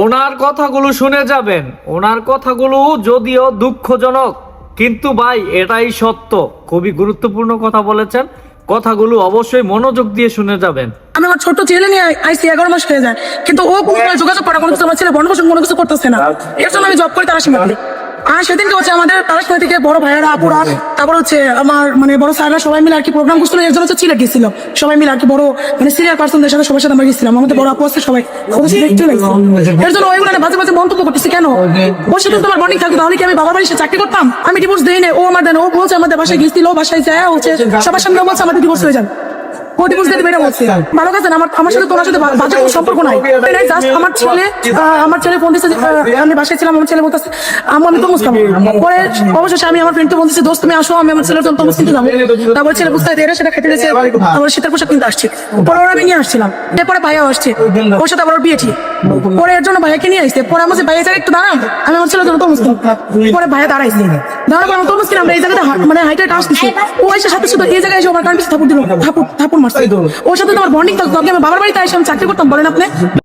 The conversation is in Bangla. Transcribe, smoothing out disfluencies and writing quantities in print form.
ওনার কথাগুলো শুনে যাবেন। ওনার কথাগুলো যদিও দুঃখজনক, কিন্তু ভাই এটাই সত্য। খুবই গুরুত্বপূর্ণ কথা বলেছেন, কথাগুলো অবশ্যই মনোযোগ দিয়ে শুনে যাবেন। আমি আমার ছোট ছেলে নিয়ে আইসি 11 মাস হয়ে যায়, কিন্তু ও কোনো যোগাযোগ করা কোনো কিছু, আমার ছেলে বর্ণবসন কোনো কিছু করতেছে না। এর জন্য আমি জব করি তারা সীমাতে। আর সেদিনকে হচ্ছে আমাদের তারাশিমা থেকে বড় ভাইয়েরা আপুরা, তারপর হচ্ছে আমার মানে বড় স্যাররা সবাই মিলে আর কি প্রোগ্রাম করছিল। এর জন্য হচ্ছে চিলে গেছিল সবাই মিলে আর কি, বড় মানে সিনিয়র পার্সনদের সাথে সবার সাথে আমরা গেছিলাম। আমাদের বড় আপু আছে সবাই, ওদের সাথে চলে গেছি। এর জন্য ওইগুলো বাজে বাজে মন্তব্য করতেছে। কেন ওর সাথে তোমার বন্ডিং থাকতো, তাহলে কি আমি বাবার বাড়ি চাকরি করতাম? আমি ডিভোর্স দেই না, ও আমার দেন। ও বলছে আমাদের বাসায় গেছিল, বাসায় যায় হচ্ছে সবার সামনে বলছে আমাদের ডিভোর্স হয়ে যাবে। ভালো কাজ না, আমার সাথে তোমার সাথে বাজে কোনো সম্পর্ক নাই। জাস্ট আমার ছেলে ফোন দিচ্ছে, আমি বাসায় ছিলাম, আমার ছেলে বলতেছে আমি তো মুসলাম। পরে অবশেষে আমি আমার ফ্রেন্ডকে বলতেছি, দোস্ত তুমি আসো, আমি আমার ছেলের জন্য তো মুসলিম যাবো। তারপর ছেলে বুঝতে এরা সেটা খেতে দিয়েছে, আমার শীতের পোশাক কিনতে আসছে। পরে ওরা আমি নিয়ে আসছিলাম, এরপরে ভাইয়াও আসছে, ওর সাথে আবার বিয়ে ঠিক। পরে এর জন্য ভাইয়াকে নিয়ে আসছে। পরে আমার ভাইয়া একটু দাঁড়ান, আমি আমার ছেলের জন্য তো মুসলিম। পরে ভাইয়া দাঁড়াইছে, দাঁড়ানোর পর আমি তো মুসলিম, আমরা এই জায়গাটা মানে হাইটের কাজ দিচ্ছি। ও এসে সাথে সাথে এই জায়গায় এসে আমার কারণ থাপুর দিল, থাপুর মারছে। ওর সাথে তোমার বন্ডিং থাকতো, আমি বাবার বাড়িতে এসে আমি চাকরি করতাম, বলেন আপনি।